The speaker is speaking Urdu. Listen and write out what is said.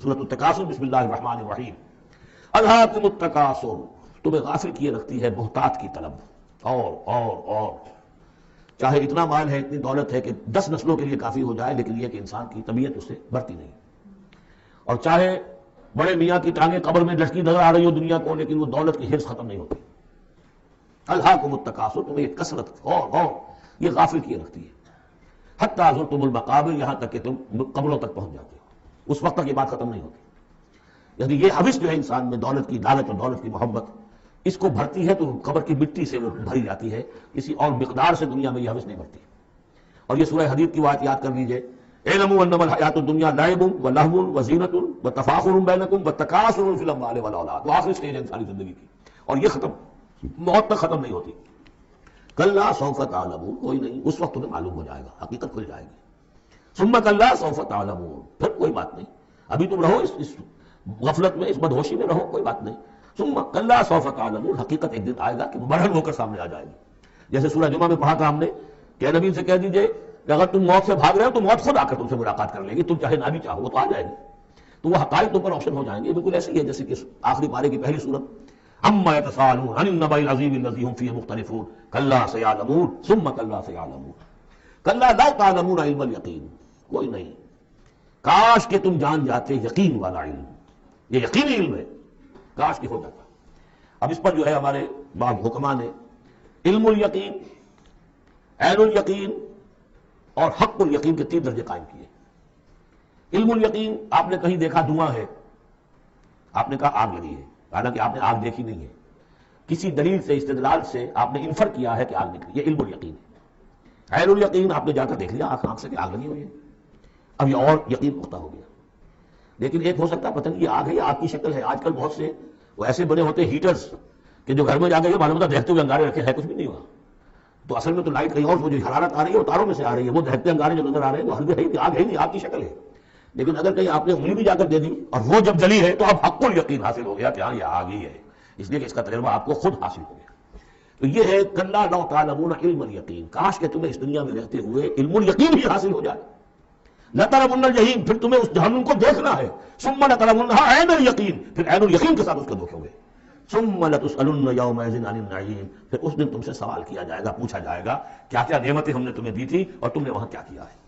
سورۃ التکاثر، بسم اللہ الرحمن الرحیم۔ الہاکم التکاثر، تمہیں غافل کیے رکھتی ہے محتاط کی طلب، اور چاہے اتنا مال ہے، اتنی دولت ہے کہ 10 نسلوں کے لیے کافی ہو جائے، لیکن یہ کہ انسان کی طبیعت اس سے بڑھتی نہیں، اور چاہے بڑے میاں کی ٹانگیں قبر میں لٹکی نظر آ رہی ہو دنیا کو، لیکن وہ دولت کی حرص ختم نہیں ہوتی۔ الہاکم التکاثر، تمہیں یہ کثرت اور یہ غافل کیے رکھتی ہے، حتی زرتم المقابر، یہاں تک کہ تم قبروں تک پہنچ جاتے ہو، اس وقت تک یہ بات ختم نہیں ہوتی۔ یعنی یہ حوث جو ہے انسان میں، دولت کی لالچ اور دولت کی محبت، اس کو بھرتی ہے تو قبر کی مٹی سے وہ بھری جاتی ہے، کسی اور مقدار سے دنیا میں یہ حوث نہیں بھرتی۔ اور یہ سورہ حدید کی بات یاد کر لیجئے، اعلموا انما الحیات الدنیا لعب ولہو وزینۃ وتفاخر بینکم وتکاثر فی الاموال والاولاد، وہ آخری سٹیج ہے انسانی زندگی کی، اور یہ ختم موت تک ختم نہیں ہوتی۔ کلا سوف تعلمون، کوئی نہیں، اس وقت تمہیں معلوم ہو جائے گا، حقیقت کھل جائے گی۔ ثم کلا سوف تعلمون، پھر کوئی بات نہیں، ابھی تم رہو اس غفلت میں، اس بدہوشی میں رہو، کوئی بات نہیں۔ ثم کلا سوف تعلمون، حقیقت ایک دن آئے گا کہ وہ بڑھن ہو کر سامنے آ جائے گی۔ جیسے سورہ جمعہ میں پڑھا تھا ہم نے کہ نبی سے کہہ دیجئے کہ اگر تم موت سے بھاگ رہے ہو تو موت خود آ کر تم سے ملاقات کر لے گی، تم چاہے نہ بھی چاہو وہ تو آ جائے گی، تو وہ حقائق تم پر روشن ہو جائیں گے۔ بالکل ایسے ہی ہے جیسے کہ آخری پارے کی پہلی سورت، عما يتساءلون عن النبأ العظیم الذی هم فیہ مختلفون کلا سیعلمون ثم کلا سیعلمون کلا لا تعلمون علم الیقین، کوئی نہیں، کاش کہ تم جان جاتے یقین والا علم، یہ یقینی علم ہے، کاش کہ ہو جاتا۔ اب اس پر جو ہے ہمارے بعض حکماء نے علم الیقین، عین الیقین اور حق الیقین کے 3 درجے قائم کیے۔ علم الیقین، آپ نے کہیں دیکھا دھواں ہے، آپ نے کہا آگ لگی ہے، حالانکہ آپ نے آگ دیکھی نہیں ہے، کسی دلیل سے استدلال سے آپ نے انفر کیا ہے کہ آگ نکلی، یہ علم الیقین ہے۔ عین الیقین، آپ نے جا کر دیکھ لیا آنکھ سے کہ آگ لگی ہوئی ہے، اب یہ اور یقین پختہ ہو گیا۔ لیکن ایک ہو سکتا ہے پتہ نہیں یہ آگ ہے یا آگ کی شکل ہے، آج کل بہت سے وہ ایسے بنے ہوتے ہیٹرز کہ جو گھر میں جا کے معلوم ہوتا دیکھتے ہوئے انگارے رکھے، ہے کچھ بھی نہیں ہوا، تو اصل میں تو لائٹ کہیں اور وہ جو حرارت آ رہی ہے وہ تاروں میں سے آ رہی ہے، وہ دہتے انگارے جو نظر آ رہے ہیں وہ ہلکے ہے، آگ ہے نہیں، آگ کی شکل ہے۔ لیکن اگر کہیں آپ نے انگلی بھی جا کر دے دی اور وہ جب جلی ہے تو اب حق الیقین حاصل ہو گیا کہ ہاں یہ آگ ہی ہے، اس لیے کہ اس کا تجربہ آپ کو خود حاصل ہو گیا۔ تو یہ ہے کلا لو تعلمون علم الیقین، کاش کہ تمہیں اس دنیا میں رہتے ہوئے علم الیقین بھی حاصل ہو جائے۔ لترون الجحیم، پھر تمہیں اس جہنم کو دیکھنا ہے، ثم لترونها عین الیقین، پھر عین الیقین کے ساتھ اس کو دیکھو گے، ثم لتسألن یومئذ عن النعیم، پھر اس دن تم سے سوال کیا جائے گا، پوچھا جائے گا کیا کیا نعمتیں ہم نے تمہیں دی تھی اور تم نے وہاں کیا کیا ہے۔